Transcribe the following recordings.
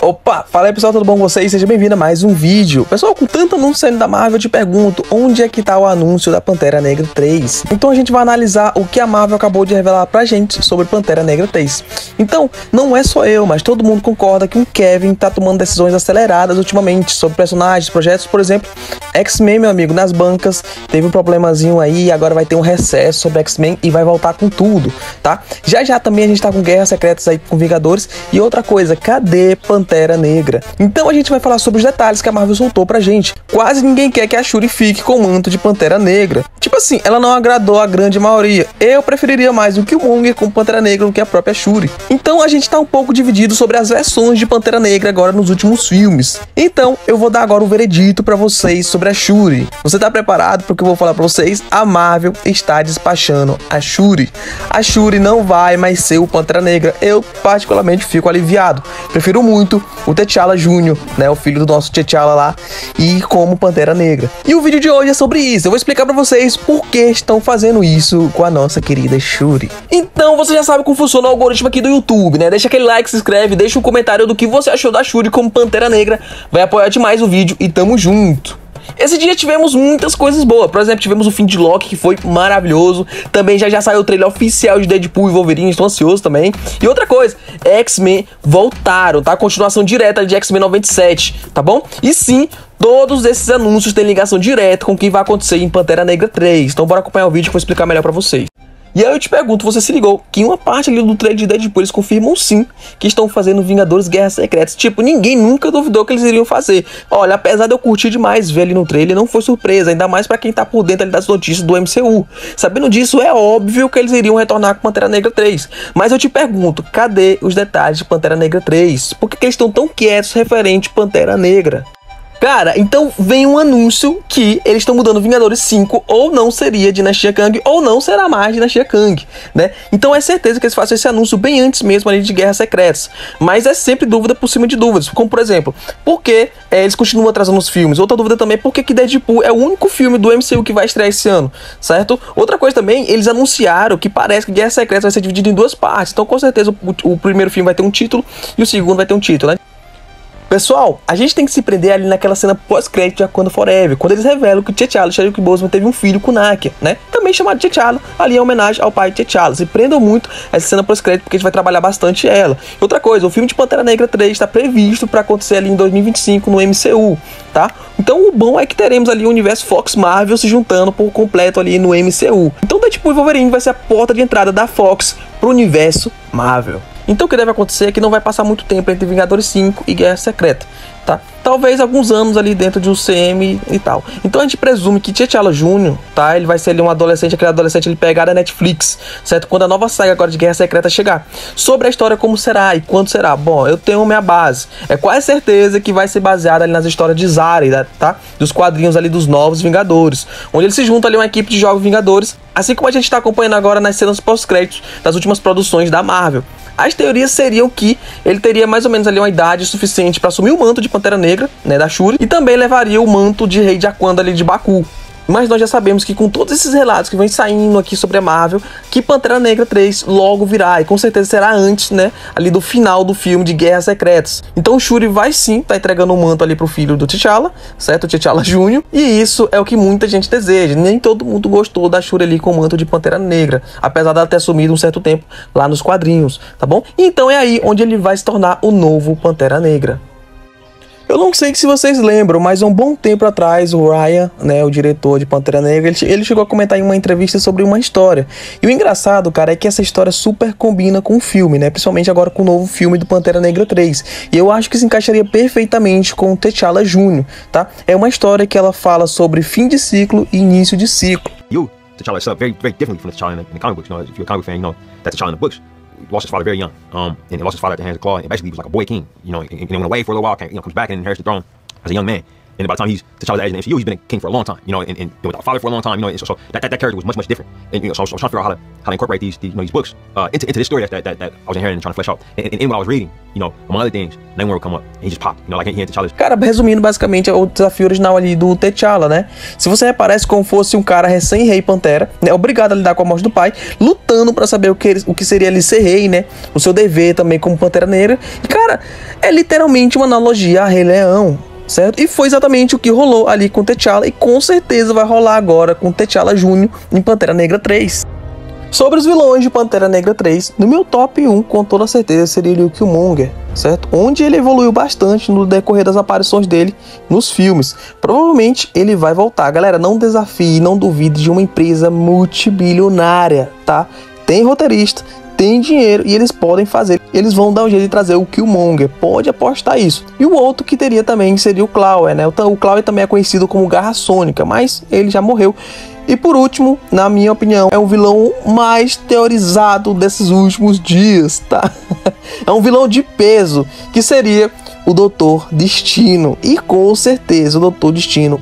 Opa, fala aí pessoal, tudo bom com vocês? Seja bem-vindo a mais um vídeo. Pessoal, com tanto anúncio saindo da Marvel, eu te pergunto, onde é que tá o anúncio da Pantera Negra 3? Então a gente vai analisar o que a Marvel acabou de revelar pra gente sobre Pantera Negra 3. Então, não é só eu, mas todo mundo concorda que o Kevin tá tomando decisões aceleradas ultimamente sobre personagens, projetos, por exemplo, X-Men, meu amigo, nas bancas, teve um problemazinho aí, agora vai ter um recesso sobre X-Men e vai voltar com tudo, tá? Já também a gente tá com Guerras Secretas aí com Vingadores. E outra coisa, cadê Pantera Negra? Então a gente vai falar sobre os detalhes que a Marvel soltou pra gente. Quase ninguém quer que a Shuri fique com o manto de Pantera Negra. Tipo assim, ela não agradou a grande maioria. Eu preferiria mais o Killmonger com Pantera Negra do que a própria Shuri. Então a gente tá um pouco dividido sobre as versões de Pantera Negra agora nos últimos filmes. Então eu vou dar agora o veredito pra vocês sobre a Shuri. Você tá preparado porque eu vou falar pra vocês? A Marvel está despachando a Shuri. A Shuri não vai mais ser o Pantera Negra. Eu particularmente fico aliviado. Prefiro muito o T'Challa Jr., né, o filho do nosso T'Challa lá, e como Pantera Negra. E o vídeo de hoje é sobre isso. Eu vou explicar pra vocês por que estão fazendo isso com a nossa querida Shuri. Então você já sabe como funciona o algoritmo aqui do YouTube, né? Deixa aquele like, se inscreve, deixa um comentário do que você achou da Shuri como Pantera Negra. Vai apoiar demais o vídeo e tamo junto. Esse dia tivemos muitas coisas boas. Por exemplo, tivemos o fim de Loki, que foi maravilhoso. Também já saiu o trailer oficial de Deadpool e Wolverine, estou ansioso também. E outra coisa, X-Men voltaram, tá? Continuação direta de X-Men 97, tá bom? E sim, todos esses anúncios têm ligação direta com o que vai acontecer em Pantera Negra 3. Então bora acompanhar o vídeo que eu vou explicar melhor pra vocês. E aí eu te pergunto, você se ligou que em uma parte ali do trailer de Deadpool eles confirmam sim que estão fazendo Vingadores Guerras Secretas. Tipo, ninguém nunca duvidou que eles iriam fazer. Olha, apesar de eu curtir demais ver ali no trailer, não foi surpresa, ainda mais pra quem tá por dentro ali das notícias do MCU. Sabendo disso, é óbvio que eles iriam retornar com Pantera Negra 3. Mas eu te pergunto, cadê os detalhes de Pantera Negra 3? Por que eles estão tão quietos referente a Pantera Negra? Cara, então vem um anúncio que eles estão mudando Vingadores 5, ou não seria Dinastia Kang, ou não será mais Dinastia Kang, né? Então é certeza que eles façam esse anúncio bem antes mesmo ali de Guerras Secretas. Mas é sempre dúvida por cima de dúvidas, como por exemplo, por que eles continuam atrasando os filmes? Outra dúvida também é por que Deadpool é o único filme do MCU que vai estrear esse ano, certo? Outra coisa também, eles anunciaram que parece que Guerras Secretas vai ser dividido em duas partes. Então com certeza o primeiro filme vai ter um título e o segundo vai ter um título, né? Pessoal, a gente tem que se prender ali naquela cena pós-crédito de Wakanda Forever, quando eles revelam que T'Challa, Chadwick Boseman, teve um filho com Nakia, né? Também chamado T'Challa, ali em homenagem ao pai de T'Challa. Se prendam muito essa cena pós-crédito, porque a gente vai trabalhar bastante ela. Outra coisa, o filme de Pantera Negra 3 está previsto para acontecer ali em 2025 no MCU, tá? Então o bom é que teremos ali o universo Fox Marvel se juntando por completo ali no MCU. Então Deadpool e Wolverine vai ser a porta de entrada da Fox pro universo Marvel. Então o que deve acontecer é que não vai passar muito tempo entre Vingadores 5 e Guerra Secreta, tá? Talvez alguns anos ali dentro de um CM e tal. Então a gente presume que T'Challa Jr., tá? Ele vai ser ali um adolescente, aquele adolescente ele pegar da Netflix, certo? Quando a nova saga agora de Guerra Secreta chegar. Sobre a história como será e quando será? Bom, eu tenho minha base. É quase certeza que vai ser baseada ali nas histórias de Zari, tá? Dos quadrinhos ali dos Novos Vingadores. Onde eles se juntam ali uma equipe de jovens Vingadores. Assim como a gente está acompanhando agora nas cenas pós-créditos das últimas produções da Marvel. As teorias seriam que ele teria mais ou menos ali uma idade suficiente para assumir o manto de Pantera Negra, né, da Shuri, e também levaria o manto de Rei de Wakanda ali de Baku. Mas nós já sabemos que com todos esses relatos que vem saindo aqui sobre a Marvel, que Pantera Negra 3 logo virá, e com certeza será antes, né, ali do final do filme de Guerras Secretas. Então o Shuri vai sim tá entregando um manto ali pro filho do T'Challa, certo? O T'Challa Jr. E isso é o que muita gente deseja. Nem todo mundo gostou da Shuri ali com o manto de Pantera Negra, apesar dela ter assumido um certo tempo lá nos quadrinhos, tá bom? Então é aí onde ele vai se tornar o novo Pantera Negra. Eu não sei se vocês lembram, mas há um bom tempo atrás o Ryan, né, o diretor de Pantera Negra, ele chegou a comentar em uma entrevista sobre uma história. E o engraçado, cara, é que essa história super combina com o filme, né, principalmente agora com o novo filme do Pantera Negra 3. E eu acho que se encaixaria perfeitamente com o T'Challa Jr., tá? É uma história que ela fala sobre fim de ciclo e início de ciclo. T'Challa is very, very differently from T'Challa in the comic books. You know, if you're a comic book fan, you know that T'Challa in the books lost his father very young, and he lost his father at the hands of Claw, and basically he was like a boy king, you know, and went away for a little while, comes back and inherits the throne as a young man. And by the time T'Challa's agent in the MCU, he's been a king for a long time, you know, and been without a father for a long time, you know, and so that character was much different. And, you know, so I was trying to figure out how to incorporate these books into this story that I was inheriting and trying to flesh out. And in what I was reading, you know, among other things, Namor would come up and he just popped, you know, like he had T'Challa's. Cara, resumindo, basicamente, é o desafio original ali do T'Challa, né? Se você reparar, como fosse um cara recém-rei Pantera, né? Obrigado a lidar com a morte do pai, lutando pra saber o que seria ele ser rei, né? O seu dever também como Pantera Negra. E, cara, é literalmente uma analogia a Rei Leão, certo? E foi exatamente o que rolou ali com T'Challa e com certeza vai rolar agora com T'Challa Jr. em Pantera Negra 3. Sobre os vilões de Pantera Negra 3, no meu top 1, com toda certeza, seria o Killmonger, certo? Onde ele evoluiu bastante no decorrer das aparições dele nos filmes. Provavelmente ele vai voltar. Galera, não desafie, não duvide de uma empresa multibilionária, tá? Tem roteirista, tem dinheiro e eles podem fazer. Eles vão dar um jeito de trazer o Killmonger, pode apostar isso. E o outro que teria também seria o Claw, né? O Claw também é conhecido como Garra Sônica, mas ele já morreu. E por último, na minha opinião, é o vilão mais teorizado desses últimos dias, tá? É um vilão de peso, que seria o Doutor Destino. E com certeza o Doutor Destino.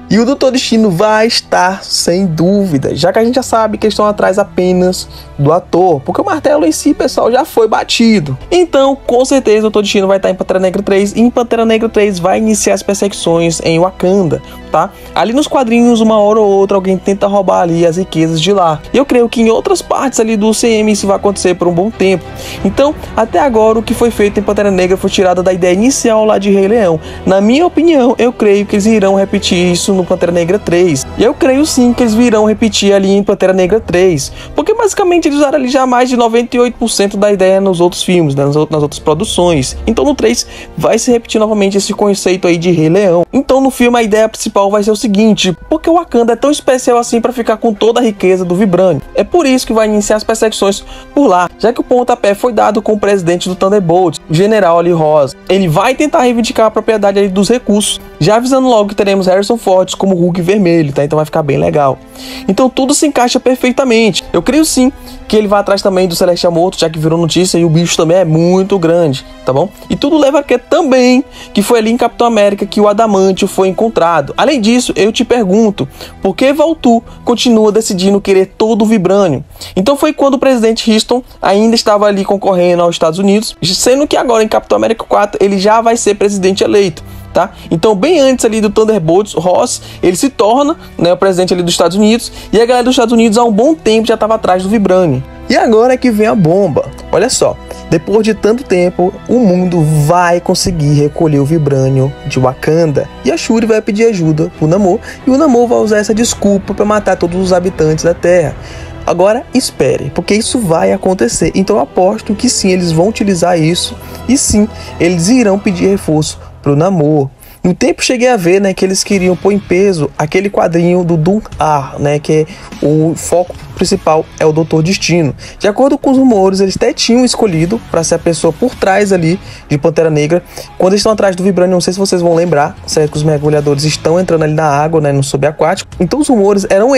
E o Doutor Destino vai estar sem dúvida, já que a gente já sabe que eles estão atrás apenas do ator, porque o martelo em si, pessoal, já foi batido. Então, com certeza, o Doutor Destino vai estar em Pantera Negra 3, e em Pantera Negra 3 vai iniciar as perseguições em Wakanda, tá? Ali nos quadrinhos, uma hora ou outra, alguém tenta roubar ali as riquezas de lá. E eu creio que em outras partes ali do CM isso vai acontecer por um bom tempo. Então, até agora, o que foi feito em Pantera Negra foi tirado da ideia inicial lá de Rei Leão. Na minha opinião, eu creio que eles irão repetir isso no Pantera Negra 3. E eu creio sim que eles virão repetir ali em Pantera Negra 3. Porque basicamente eles usaram ali já mais de 98% da ideia nos outros filmes, né? nas outras produções. Então no 3 vai se repetir novamente esse conceito aí de Rei Leão. Então no filme a ideia principal vai ser o seguinte: porque o Wakanda é tão especial assim para ficar com toda a riqueza do Vibranium? É por isso que vai iniciar as perseguições por lá, já que o pontapé foi dado com o presidente do Thunderbolts, o General Ali Ross. Ele vai tentar reivindicar a propriedade ali dos recursos, já avisando logo que teremos Harrison Ford como Hulk vermelho, tá? Então vai ficar bem legal. Então tudo se encaixa perfeitamente. Eu creio sim que ele vai atrás também do Celestial Morto, já que virou notícia, e o bicho também é muito grande, tá bom? E tudo leva a crer também que foi ali em Capitão América que o Adamantio foi encontrado. Além disso, eu te pergunto, por que Voltu continua decidindo querer todo o Vibranium? Então foi quando o presidente Houston ainda estava ali concorrendo aos Estados Unidos, sendo que agora em Capitão América 4 ele já vai ser presidente eleito. Tá? Então, bem antes ali do Thunderbolts, Ross, ele se torna, né, o presidente ali dos Estados Unidos, e a galera dos Estados Unidos há um bom tempo já estava atrás do Vibranium. E agora é que vem a bomba. Olha só, depois de tanto tempo, o mundo vai conseguir recolher o Vibranium de Wakanda, e a Shuri vai pedir ajuda pro Namor, e o Namor vai usar essa desculpa para matar todos os habitantes da Terra. Agora espere, porque isso vai acontecer. Então eu aposto que sim, eles vão utilizar isso, e sim, eles irão pedir reforço pro Namor. No tempo cheguei a ver, né, que eles queriam pôr em peso aquele quadrinho do Doom-Ar, né, que é o foco principal é o Doutor Destino. De acordo com os rumores, eles até tinham escolhido para ser a pessoa por trás ali de Pantera Negra. Quando eles estão atrás do Vibranium, não sei se vocês vão lembrar, certo, que os mergulhadores estão entrando ali na água, né, no subaquático. Então os rumores eram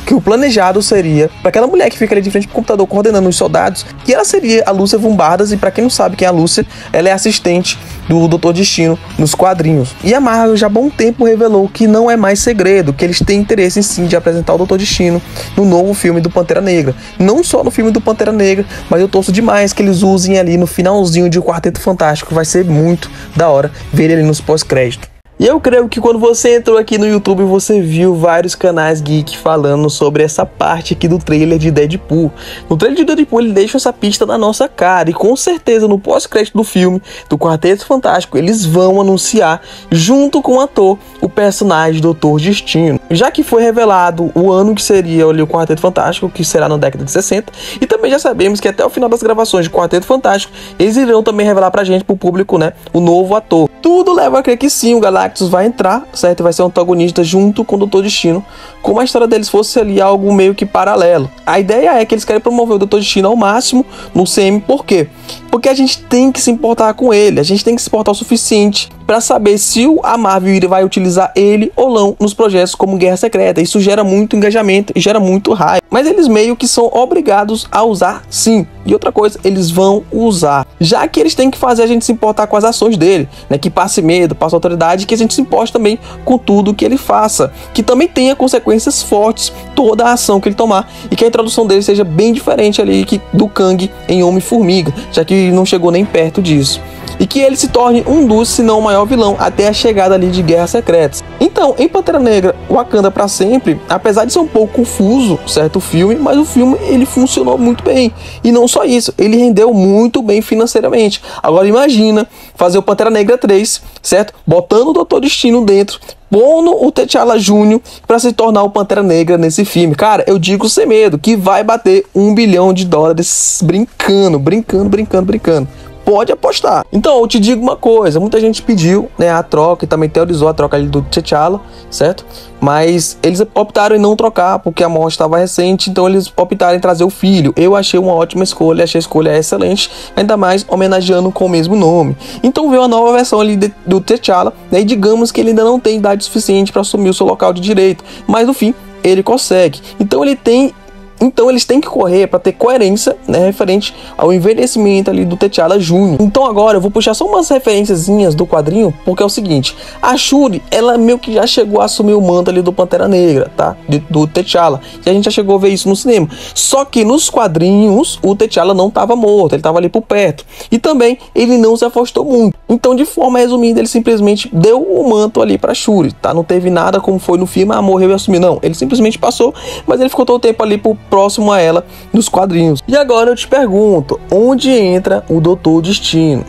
que o planejado seria para aquela mulher que fica ali de frente pro computador coordenando os soldados, que ela seria a Lúcia Von Bardas, e para quem não sabe quem é a Lúcia, ela é assistente do Doutor Destino nos quadrinhos. E a Marvel já há bom tempo revelou que não é mais segredo, que eles têm interesse sim de apresentar o Doutor Destino no novo filme do Pantera Negra. Não só no filme do Pantera Negra, mas eu torço demais que eles usem ali no finalzinho de O Quarteto Fantástico. Vai ser muito da hora ver ele ali nos pós-créditos. E eu creio que quando você entrou aqui no YouTube, você viu vários canais geek falando sobre essa parte aqui do trailer de Deadpool. No trailer de Deadpool ele deixa essa pista na nossa cara, e com certeza no pós-crédito do filme do Quarteto Fantástico eles vão anunciar, junto com o ator, o personagem Doutor Destino. Já que foi revelado o ano que seria ali o Quarteto Fantástico, que será na década de 60, e também já sabemos que até o final das gravações de Quarteto Fantástico eles irão também revelar pra gente, pro público, né, o novo ator. Tudo leva a crer que sim, o Galactus vai entrar, certo? Vai ser um antagonista junto com o Doutor Destino, como a história deles fosse ali algo meio que paralelo. A ideia é que eles querem promover o Doutor Destino ao máximo no CM. Por quê? Porque a gente tem que se importar com ele, a gente tem que se importar o suficiente para saber se a Marvel vai utilizar ele ou não nos projetos como Guerra Secreta. Isso gera muito engajamento e gera muito hype. Mas eles meio que são obrigados a usar, sim. E outra coisa, eles vão usar. Já que eles têm que fazer a gente se importar com as ações dele, né? Que passe medo, passe autoridade, que a gente se importe também com tudo que ele faça. Que também tenha consequências fortes toda a ação que ele tomar. E que a introdução dele seja bem diferente ali do Kang em Homem-Formiga, já que não chegou nem perto disso. E que ele se torne um dos, se não o maior vilão, até a chegada ali de Guerras Secretas. Então, em Pantera Negra, Wakanda pra Sempre, apesar de ser um pouco confuso, certo, o filme, mas o filme, ele funcionou muito bem. E não só isso, ele rendeu muito bem financeiramente. Agora imagina fazer o Pantera Negra 3, certo? Botando o Doutor Destino dentro, pondo o T'Challa Jr. para se tornar o Pantera Negra nesse filme. Cara, eu digo sem medo que vai bater $1 bilhão brincando. Pode apostar. Então, eu te digo uma coisa, muita gente pediu, né, a troca e também teorizou a troca ali do T'Challa, certo? Mas eles optaram em não trocar porque a morte estava recente, então eles optaram em trazer o filho. Eu achei uma ótima escolha, achei a escolha excelente, ainda mais homenageando com o mesmo nome. Então veio a nova versão ali do T'Challa, né, e digamos que ele ainda não tem idade suficiente para assumir o seu local de direito, mas no fim ele consegue. Então eles têm que correr para ter coerência, né, referente ao envelhecimento ali do T'Challa Jr. Então agora eu vou puxar só umas referenciazinhas do quadrinho, porque é o seguinte, a Shuri, ela meio que já chegou a assumir o manto ali do Pantera Negra, tá? Do T'Challa, e a gente já chegou a ver isso no cinema. Só que nos quadrinhos, o T'Challa não estava morto, ele estava ali por perto. E também, ele não se afastou muito. Então, de forma resumida, ele simplesmente deu o manto ali pra Shuri, tá? Não teve nada como foi no filme, morreu e assumiu. Não, ele simplesmente passou, mas ele ficou todo o tempo ali próximo a ela nos quadrinhos. E agora eu te pergunto, onde entra o Doutor Destino?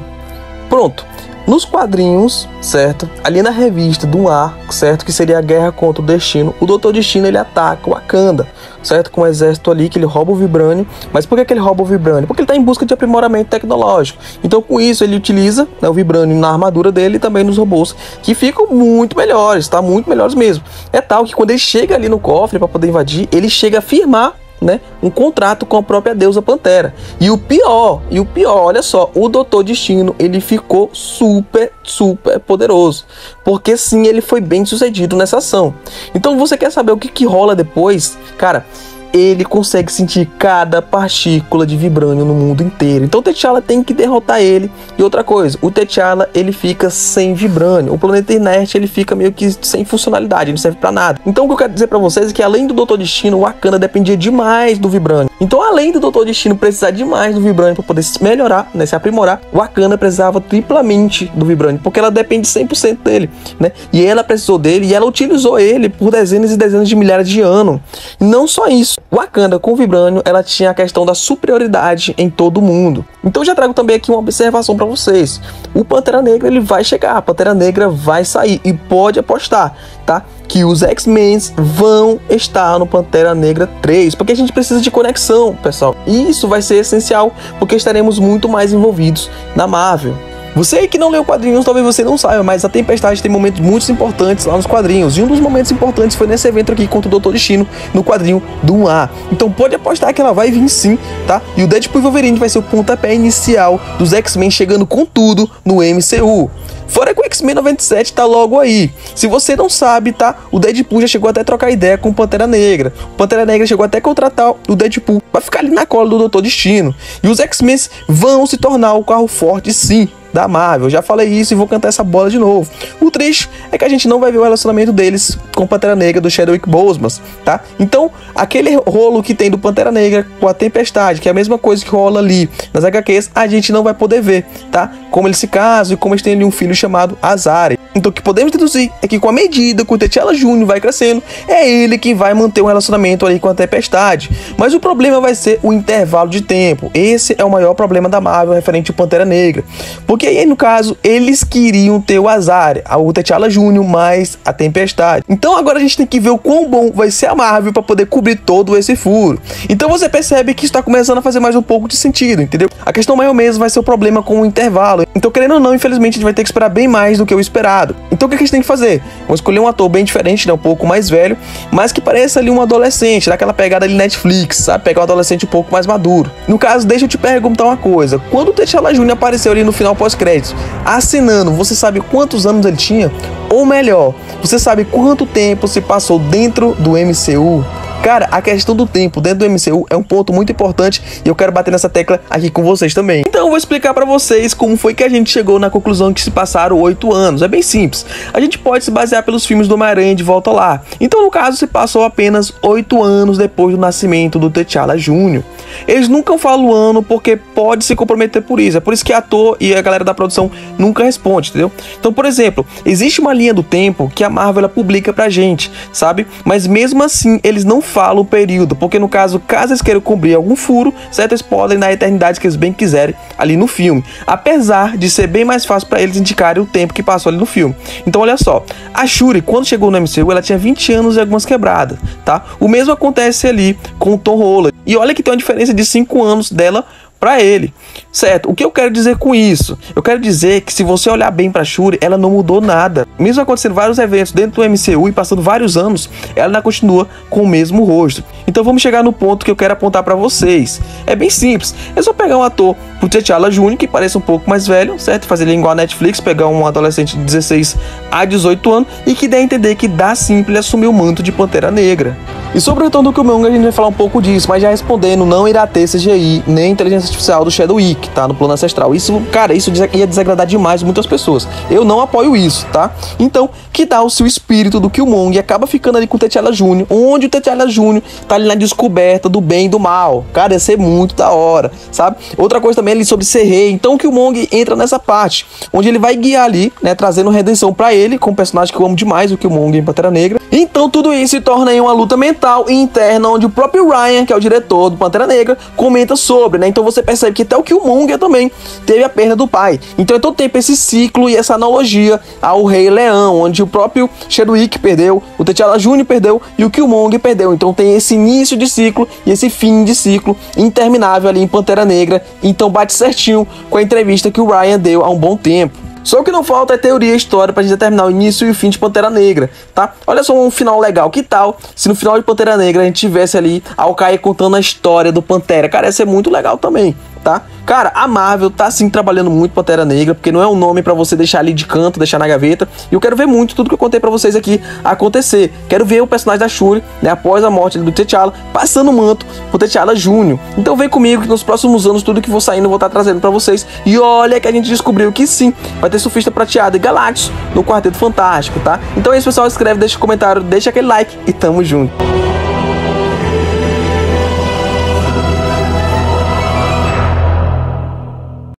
Pronto, nos quadrinhos, certo? Ali na revista do arco, certo? Que seria a Guerra contra o Destino, o Doutor Destino ele ataca o Wakanda, certo? Com o exército ali que ele rouba o Vibranium. Mas por que ele rouba o Vibranium? Porque ele está em busca de aprimoramento tecnológico. Então com isso ele utiliza, né, o Vibranium na armadura dele e também nos robôs, que ficam muito melhores, tá? Muito melhores mesmo. É tal que quando ele chega ali no cofre para poder invadir, ele chega a firmar, né, um contrato com a própria deusa Pantera. E o pior, olha só, o Doutor Destino, ele ficou super poderoso, porque sim, ele foi bem sucedido nessa ação. Então você quer saber o que rola depois? Cara, ele consegue sentir cada partícula de Vibranium no mundo inteiro. Então o T'Challa tem que derrotar ele. E outra coisa, o T'Challa ele fica sem Vibranium. O planeta inerte ele fica meio que sem funcionalidade, não serve pra nada. Então o que eu quero dizer pra vocês é que além do Doutor Destino, o Wakanda dependia demais do Vibranium. Então além do Doutor Destino precisar demais do Vibranium para poder se melhorar, né, se aprimorar, o Wakanda precisava triplamente do Vibranium, porque ela depende 100% dele, né? E ela precisou dele e ela utilizou ele por dezenas e dezenas de milhares de anos. E não só isso, Wakanda com o Vibranium, ela tinha a questão da superioridade em todo o mundo. Então já trago também aqui uma observação para vocês. O Pantera Negra ele vai chegar, a Pantera Negra vai sair e pode apostar, tá? Que os X-Men vão estar no Pantera Negra 3, porque a gente precisa de conexão, pessoal. E isso vai ser essencial, porque estaremos muito mais envolvidos na Marvel. Você que não leu quadrinhos, talvez você não saiba, mas a Tempestade tem momentos muito importantes lá nos quadrinhos. E um dos momentos importantes foi nesse evento aqui contra o Doutor Destino, no quadrinho do 1A. Então pode apostar que ela vai vir sim, tá? E o Deadpool e Wolverine vai ser o pontapé inicial dos X-Men chegando com tudo no MCU. Fora que o X-Men 97 tá logo aí. Se você não sabe, tá? O Deadpool já chegou até a trocar ideia com o Pantera Negra. O Pantera Negra chegou até a contratar o Deadpool. Vai ficar ali na cola do Doutor Destino. E os X-Men vão se tornar o carro forte, sim, da Marvel. Já falei isso e vou cantar essa bola de novo. O triste é que a gente não vai ver o relacionamento deles com o Pantera Negra do Chadwick Boseman, tá? Então, aquele rolo que tem do Pantera Negra com a Tempestade, que é a mesma coisa que rola ali nas HQs, a gente não vai poder ver, tá? Como eles se casam e como eles têm ali um filho chamado Azari. Então o que podemos deduzir é que com a medida que o T'Challa Jr. vai crescendo, é ele que vai manter um relacionamento ali com a Tempestade. Mas o problema vai ser o intervalo de tempo. Esse é o maior problema da Marvel referente ao Pantera Negra. Porque aí, no caso, eles queriam ter o Azari, o T'Challa Jr. mais a Tempestade. Então Então agora a gente tem que ver o quão bom vai ser a Marvel para poder cobrir todo esse furo. Então você percebe que isso tá começando a fazer mais um pouco de sentido, entendeu? A questão maior mesmo vai ser o problema com o intervalo. Então, querendo ou não, infelizmente a gente vai ter que esperar bem mais do que o esperado. Então o que a gente tem que fazer? Vamos escolher um ator bem diferente, né? Um pouco mais velho, mas que pareça ali um adolescente, daquela pegada ali Netflix, sabe? Pegar um adolescente um pouco mais maduro. No caso, deixa eu te perguntar uma coisa. Quando o T'Challa Jr. apareceu ali no final pós-créditos, acenando, você sabe quantos anos ele tinha? Ou melhor, você sabe quanto tempo se passou dentro do MCU? Cara, a questão do tempo dentro do MCU é um ponto muito importante e eu quero bater nessa tecla aqui com vocês também. Então eu vou explicar pra vocês como foi que a gente chegou na conclusão que se passaram 8 anos. É bem simples. A gente pode se basear pelos filmes do Homem-Aranha de Volta Lá. Então no caso se passou apenas 8 anos depois do nascimento do T'Challa Jr. Eles nunca falam o ano porque pode se comprometer por isso. É por isso que ator e a galera da produção nunca responde, entendeu? Então, por exemplo, existe uma linha do tempo que a Marvel ela publica pra gente, sabe? Mas mesmo assim eles não falam o período, porque no caso, caso eles queiram cobrir algum furo, certo? Eles podem dar a eternidade que eles bem quiserem ali no filme, apesar de ser bem mais fácil para eles indicarem o tempo que passou ali no filme. Então olha só, a Shuri, quando chegou no MCU, ela tinha 20 anos e algumas quebradas, tá? O mesmo acontece ali com o Tom Holland, e olha que tem uma diferença de 5 anos dela para ele, certo? O que eu quero dizer com isso? Eu quero dizer que se você olhar bem para Shuri, ela não mudou nada. Mesmo acontecendo vários eventos dentro do MCU e passando vários anos, ela ainda continua com o mesmo rosto. Então vamos chegar no ponto que eu quero apontar para vocês. É bem simples, é só pegar um ator pro T'Challa Jr. que pareça um pouco mais velho, certo? Fazer ele igual a Netflix, pegar um adolescente de 16 a 18 anos e que dê a entender que dá sim pra ele assumir o manto de Pantera Negra. E sobre o retorno do Killmonger a gente vai falar um pouco disso, mas já respondendo, não irá ter CGI nem inteligência artificial do Chadwick, tá? No plano ancestral. Isso, cara, isso ia desagradar demais muitas pessoas. Eu não apoio isso, tá? Então, que tal se o espírito do Killmonger acaba ficando ali com o T'Challa Jr., onde o T'Challa Jr. tá ali na descoberta do bem e do mal. Cara, ia ser muito da hora, sabe? Outra coisa também ali sobre ser rei. Então o Killmonger entra nessa parte, onde ele vai guiar ali, né? Trazendo redenção pra ele, com um personagem que eu amo demais, o Killmonger em Pantera Negra. Então tudo isso se torna aí uma luta mental e interna, onde o próprio Ryan, que é o diretor do Pantera Negra, comenta sobre, né? Então você percebe que até o Killmonger também teve a perda do pai. Então é todo tempo esse ciclo e essa analogia ao Rei Leão, onde o próprio Chadwick perdeu, o T'Challa Jr. perdeu e o Killmonger perdeu. Então tem esse início de ciclo e esse fim de ciclo interminável ali em Pantera Negra. Então bate certinho com a entrevista que o Ryan deu há um bom tempo. Só o que não falta é teoria e história pra gente determinar o início e o fim de Pantera Negra, tá? Olha só um final legal, que tal se no final de Pantera Negra a gente tivesse ali a Hawkeye contando a história do Pantera? Cara, ia ser muito legal também, tá? Cara, a Marvel tá sim trabalhando muito Pantera Negra, porque não é um nome pra você deixar ali de canto, deixar na gaveta. E eu quero ver muito tudo que eu contei pra vocês aqui acontecer. Quero ver o personagem da Shuri, né, após a morte do T'Challa, passando o manto pro T'Challa Jr. Então vem comigo que nos próximos anos tudo que for saindo eu vou estar trazendo pra vocês. E olha que a gente descobriu que sim, vai ter Surfista Prateado e Galactus no Quarteto Fantástico, tá? Então é isso, pessoal, escreve, deixa um comentário, deixa aquele like e tamo junto.